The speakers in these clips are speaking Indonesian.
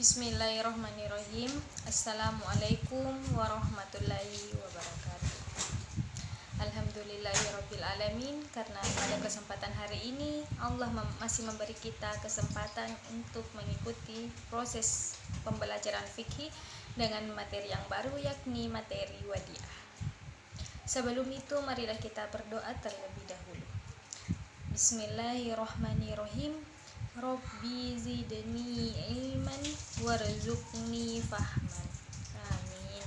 Bismillahirrahmanirrahim. Assalamualaikum warahmatullahi wabarakatuh. Alhamdulillahirabbil alamin. Karena pada kesempatan hari ini Allah masih memberi kita kesempatan untuk mengikuti proses pembelajaran fikih dengan materi yang baru, yakni materi wadiah. Sebelum itu marilah kita berdoa terlebih dahulu. Bismillahirrahmanirrahim. Rabbi zidni ilman warzuqni fahman. Amin.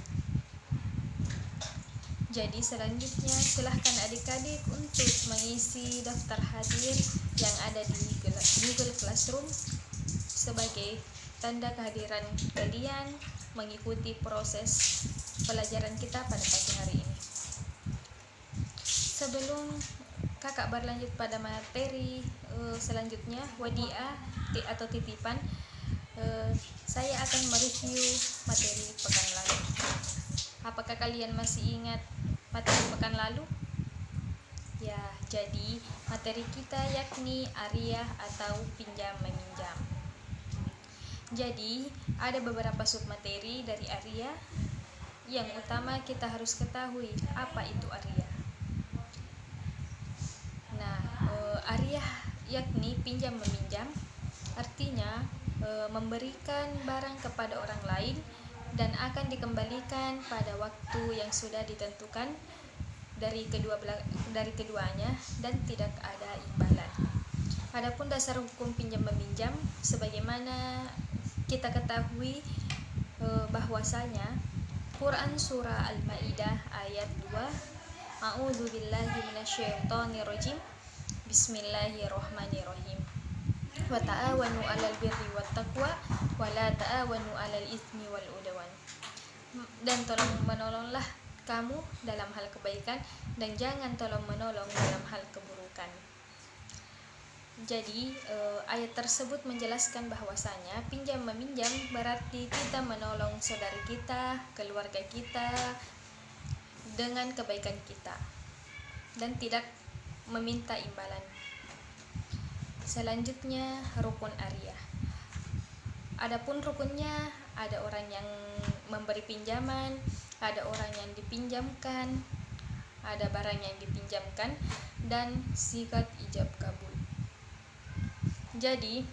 Jadi selanjutnya silahkan adik-adik untuk mengisi daftar hadir yang ada di Google Classroom sebagai tanda kehadiran kalian mengikuti proses pelajaran kita pada pagi hari ini. Sebelum kakak berlanjut pada materi selanjutnya, wadiah atau titipan, saya akan mereview materi pekan lalu. Apakah kalian masih ingat materi pekan lalu? Ya, jadi materi kita yakni ariyah atau pinjam meminjam. Jadi ada beberapa submateri dari ariyah. Yang utama kita harus ketahui apa itu ariyah. Ariyah yakni pinjam meminjam, artinya memberikan barang kepada orang lain dan akan dikembalikan pada waktu yang sudah ditentukan dari keduanya dan tidak ada imbalan. Adapun dasar hukum pinjam meminjam, sebagaimana kita ketahui bahwasanya Quran surah Al-Maidah ayat 2, A'udzubillahi minasyaitonirrajim. Bismillahirrahmanirrahim. Wa ta'awanu 'alal birri wat taqwa wa la ta'awanu 'alal itsmi wal udwan. Dan tolong menolonglah kamu dalam hal kebaikan dan jangan tolong menolong dalam hal keburukan. Jadi ayat tersebut menjelaskan bahwasanya pinjam meminjam berarti kita menolong saudari kita, keluarga kita dengan kebaikan kita dan tidak meminta imbalan. Selanjutnya rukun ariyah. Adapun rukunnya, ada orang yang memberi pinjaman, ada orang yang dipinjamkan, ada barang yang dipinjamkan, dan sigat ijab kabul. Jadi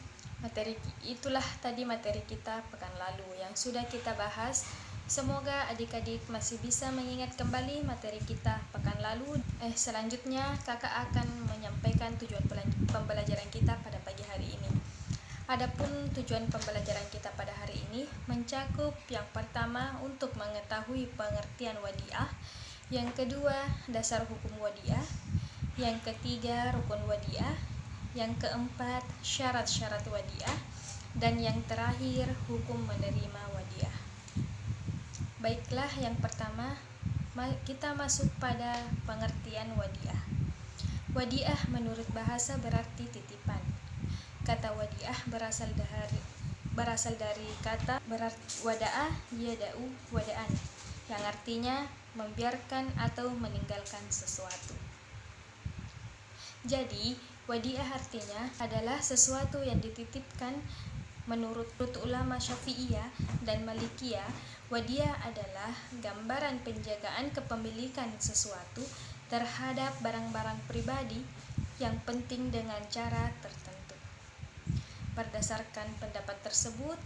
itulah tadi materi kita pekan lalu yang sudah kita bahas. Semoga adik-adik masih bisa mengingat kembali materi kita pekan lalu. Selanjutnya kakak akan menyampaikan tujuan pembelajaran kita pada pagi hari ini. Adapun tujuan pembelajaran kita pada hari ini mencakup yang pertama untuk mengetahui pengertian wadiah, yang kedua dasar hukum wadiah, yang ketiga rukun wadiah, yang keempat syarat-syarat wadiah, dan yang terakhir hukum menerima wadiah. Baiklah, yang pertama kita masuk pada pengertian wadiah. Wadiah menurut bahasa berarti titipan. Kata wadiah berasal dari kata wada'ah yada'u wada'an, yang artinya membiarkan atau meninggalkan sesuatu. Jadi wadiah artinya adalah sesuatu yang dititipkan. Menurut ulama Syafi'iyah dan Malikiyah, wadiah adalah gambaran penjagaan kepemilikan sesuatu terhadap barang-barang pribadi yang penting dengan cara tertentu. Berdasarkan pendapat tersebut,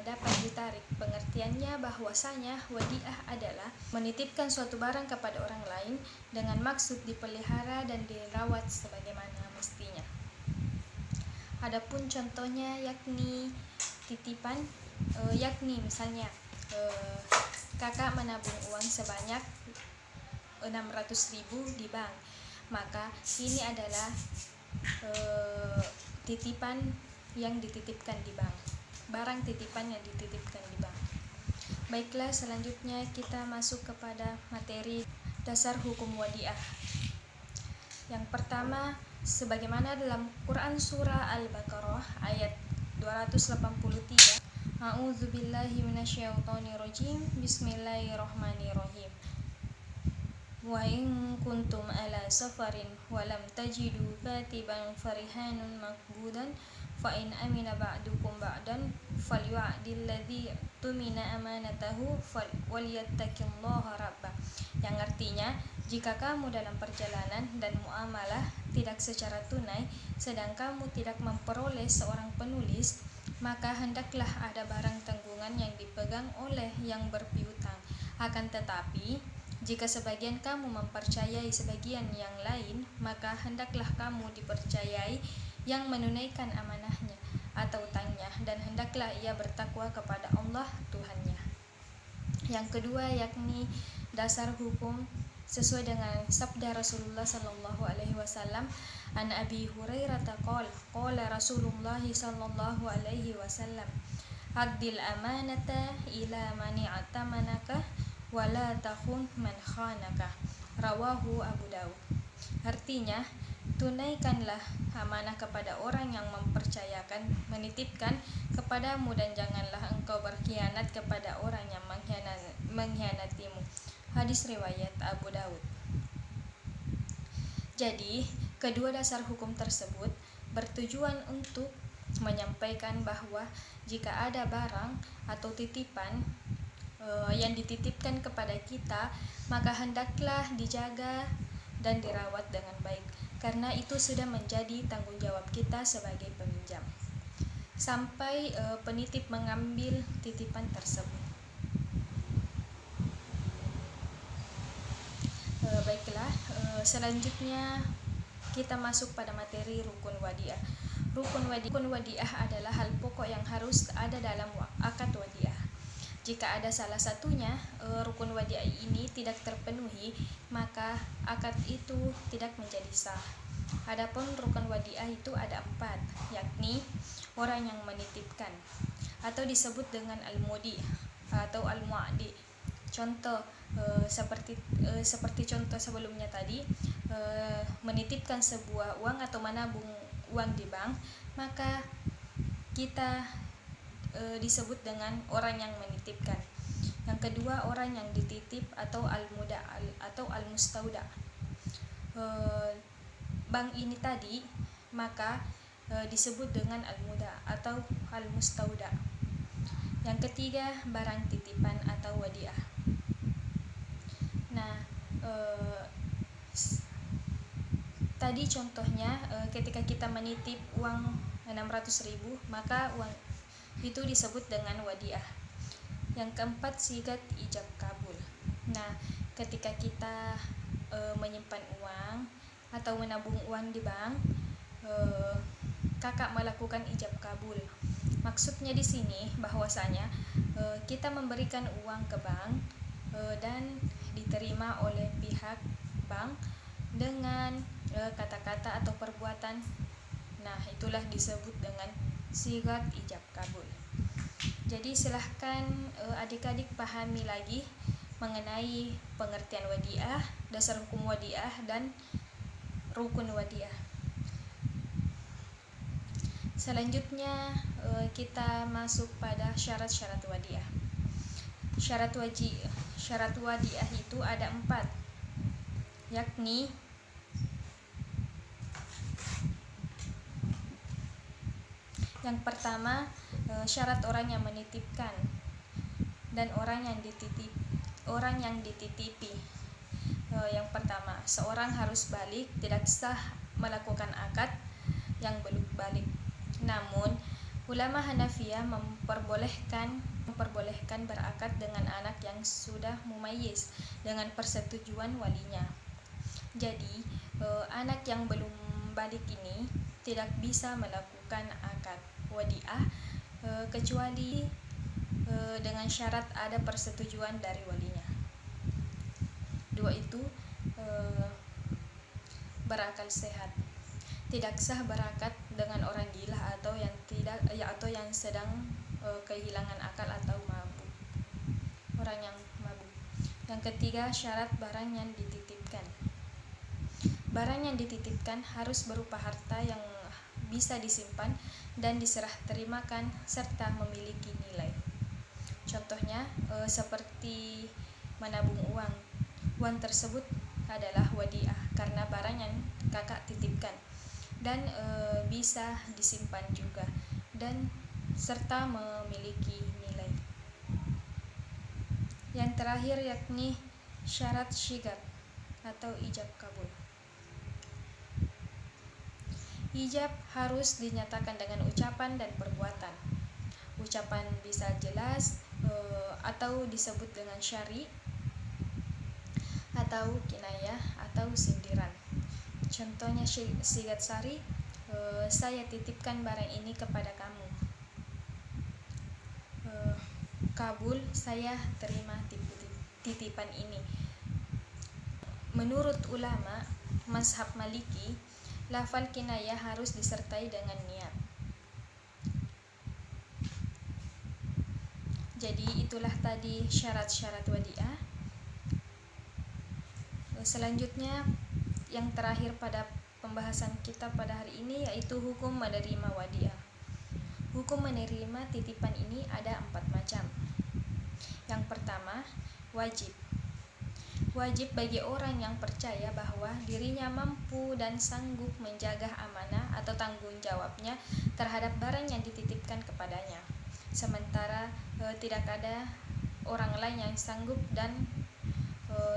dapat ditarik pengertiannya bahwasanya wadiah adalah menitipkan suatu barang kepada orang lain dengan maksud dipelihara dan dirawat sebagaimana mestinya. Adapun contohnya yakni titipan, yakni misalnya kakak menabung uang sebanyak 600.000 di bank, maka ini adalah titipan yang dititipkan di bank, barang titipan yang dititipkan di bank. Baiklah, selanjutnya kita masuk kepada materi dasar hukum wadiah. Yang pertama, sebagaimana dalam Quran surah Al-Baqarah ayat 283, A'udzubillahi minasyaitonirrajim. Bismillahirrahmanirrahim. Wa in kuntum ala safarin wa lam tajidu katiban farihanun maqbudan fa in amina ba'dukum ba'dan falyu'adil ladzi tumina amanatahu walyattaqillaha rabbah. Yang artinya, jika kamu dalam perjalanan dan muamalah tidak secara tunai, sedang kamu tidak memperoleh seorang penulis, maka hendaklah ada barang tanggungan yang dipegang oleh yang berpiutang. Akan tetapi, jika sebagian kamu mempercayai sebagian yang lain, maka hendaklah kamu dipercayai yang menunaikan amanahnya atau utangnya, dan hendaklah ia bertakwa kepada Allah Tuhannya. Yang kedua yakni dasar hukum sesuai dengan sabda Rasulullah sallallahu alaihi wasallam. An Abi Hurairah qala Rasulullah sallallahu alaihi wasallam, "Addil amanata ila man i'tamanaka wa la takhun man khanaka." Rawahu Abu Daud. Artinya, tunaikanlah amanah kepada orang yang menitipkan kepadamu, dan janganlah engkau berkhianat kepada orang yang mengkhianatimu. Hadis riwayat Abu Daud. Jadi, kedua dasar hukum tersebut bertujuan untuk menyampaikan bahwa jika ada barang atau titipan yang dititipkan kepada kita, maka hendaklah dijaga dan dirawat dengan baik, karena itu sudah menjadi tanggung jawab kita sebagai peminjam sampai penitip mengambil titipan tersebut. Baiklah, selanjutnya kita masuk pada materi rukun wadiah. Rukun wadiah adalah hal pokok yang harus ada dalam akad wadiah. Jika ada salah satunya, rukun wadiah ini tidak terpenuhi, maka akad itu tidak menjadi sah. Adapun rukun wadiah itu ada 4, yakni orang yang menitipkan, atau disebut dengan al-mudi atau al-mu'adi. Contoh seperti contoh sebelumnya tadi, menitipkan sebuah uang atau menabung uang di bank, maka kita disebut dengan orang yang menitipkan. Yang kedua, orang yang dititip atau al-muda atau al-mustauda. Bank ini tadi maka disebut dengan al-muda atau al-mustauda. Yang ketiga, barang titipan atau wadiah. Nah, tadi contohnya ketika kita menitip uang 600.000, maka uang itu disebut dengan wadiah. Yang keempat, sigat ijab kabul. Nah, ketika kita menyimpan uang atau menabung uang di bank, kakak melakukan ijab kabul. Maksudnya di sini bahwasanya kita memberikan uang ke bank dan diterima oleh pihak bank dengan kata-kata atau perbuatan. Nah, itulah disebut dengan sigat ijab kabul. Jadi silahkan adik-adik pahami lagi mengenai pengertian wadiah, dasar hukum wadiah, dan rukun wadiah. Selanjutnya kita masuk pada syarat-syarat wadiah. Syarat wadiah itu ada 4, yakni yang pertama, syarat orang yang menitipkan dan orang yang dititipi. Yang pertama, seorang harus balik, tidak sah melakukan akad yang belum balik. Namun, ulama Hanafiyah memperbolehkan berakad dengan anak yang sudah mumayyiz dengan persetujuan walinya. Jadi, anak yang belum balik ini tidak bisa melakukan akad wadiah kecuali dengan syarat ada persetujuan dari walinya. Dua itu berakal sehat. Tidak sah berakad dengan orang gila atau yang sedang kehilangan akal atau mabuk. Orang yang mabuk. Yang ketiga, syarat barang yang dititipkan. Barang yang dititipkan harus berupa harta yang bisa disimpan dan diserah terimakan serta memiliki nilai. Contohnya seperti menabung uang. Uang tersebut adalah wadiah karena barang yang kakak titipkan. dan bisa disimpan juga, dan serta memiliki nilai. Yang terakhir yakni syarat syigat atau ijab kabul. Ijab harus dinyatakan dengan ucapan dan perbuatan. Ucapan bisa jelas atau disebut dengan syari, atau kinayah atau sindiran. Contohnya syigat sari, saya titipkan barang ini kepada kamu. Kabul, saya terima titipan ini. Menurut ulama mazhab Maliki, lafal kinayah harus disertai dengan niat. Jadi itulah tadi syarat-syarat wadiah. Selanjutnya yang terakhir pada pembahasan kita pada hari ini yaitu hukum menerima wadiah. Hukum menerima titipan ini ada 4 macam. Yang pertama, wajib. Wajib bagi orang yang percaya bahwa dirinya mampu dan sanggup menjaga amanah atau tanggung jawabnya terhadap barang yang dititipkan kepadanya. Sementara tidak ada orang lain yang sanggup dan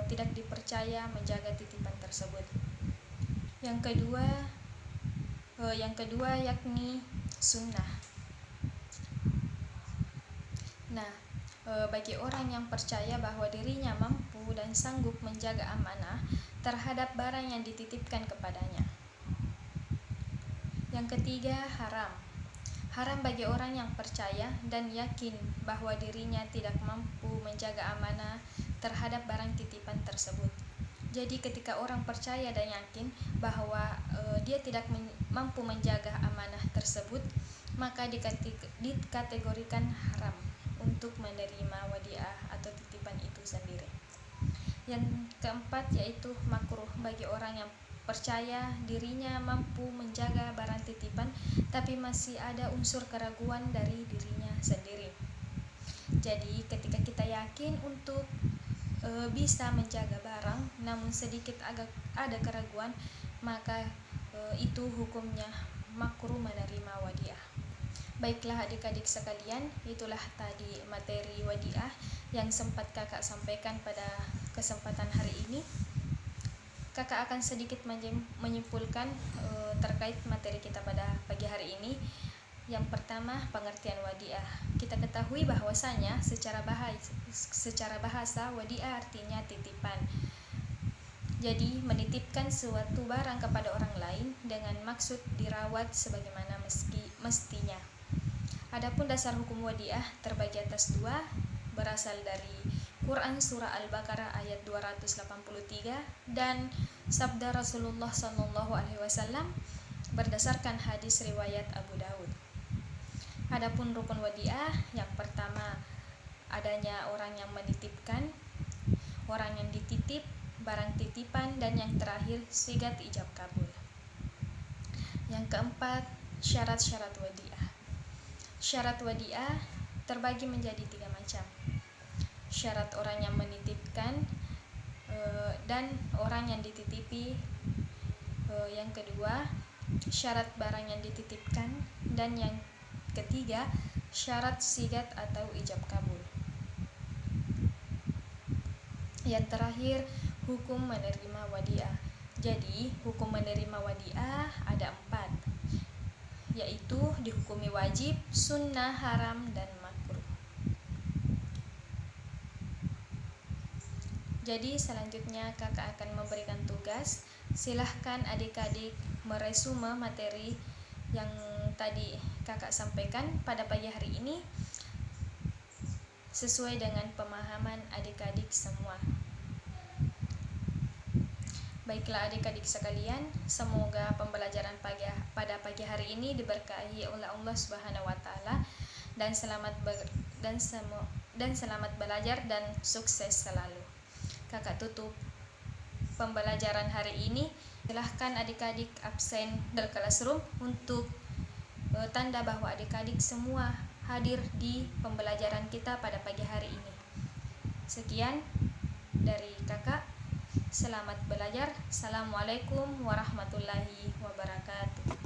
tidak dipercaya menjaga titipan tersebut. Yang kedua yakni sunnah. Nah, bagi orang yang percaya bahwa dirinya mampu dan sanggup menjaga amanah terhadap barang yang dititipkan kepadanya. Yang ketiga, haram. Haram bagi orang yang percaya dan yakin bahwa dirinya tidak mampu menjaga amanah terhadap barang titipan tersebut. Jadi ketika orang percaya dan yakin bahwa dia tidak mampu menjaga amanah tersebut, maka dikategorikan haram untuk menerima wadiah atau titipan itu sendiri. Yang keempat yaitu makruh bagi orang yang percaya dirinya mampu menjaga barang titipan tapi masih ada unsur keraguan dari dirinya sendiri. Jadi ketika kita yakin untuk bisa menjaga barang namun sedikit agak ada keraguan, maka itu hukumnya makruh menerima wadiah. Baiklah adik-adik sekalian, itulah tadi materi wadiah yang sempat kakak sampaikan pada kesempatan hari ini. Kakak akan sedikit menyimpulkan terkait materi kita pada pagi hari ini. Yang pertama, pengertian wadiah. Kita ketahui bahwasanya secara bahasa wadiah artinya titipan. Jadi menitipkan suatu barang kepada orang lain dengan maksud dirawat sebagaimana mestinya. Adapun dasar hukum wadiah terbagi atas 2, berasal dari Quran surah Al-Baqarah ayat 283 dan sabda Rasulullah SAW berdasarkan hadis riwayat Abu Daud. Adapun rukun wadiah, yang pertama adanya orang yang menitipkan, orang yang dititip, barang titipan, dan yang terakhir sigat ijab kabul. Yang keempat, syarat-syarat wadiah. Syarat wadiah terbagi menjadi 3 macam. Syarat orang yang menitipkan dan orang yang dititipi. Yang kedua, syarat barang yang dititipkan, dan yang ketiga, syarat sigat atau ijab kabul. Yang terakhir, hukum menerima wadiah. Jadi hukum menerima wadiah ada 4, yaitu dihukumi wajib, sunnah, haram, dan makruh. Jadi selanjutnya kakak akan memberikan tugas. Silahkan adik-adik meresume materi yang tadi kakak sampaikan pada pagi hari ini sesuai dengan pemahaman adik-adik semua. Baiklah adik-adik sekalian, semoga pembelajaran pada pagi hari ini diberkahi oleh Allah Subhanahu wa taala dan selamat belajar dan sukses selalu. Kakak tutup pembelajaran hari ini. Silahkan adik-adik absen dari classroom untuk tanda bahwa adik-adik semua hadir di pembelajaran kita pada pagi hari ini. Sekian dari kakak. Selamat belajar. Assalamualaikum warahmatullahi wabarakatuh.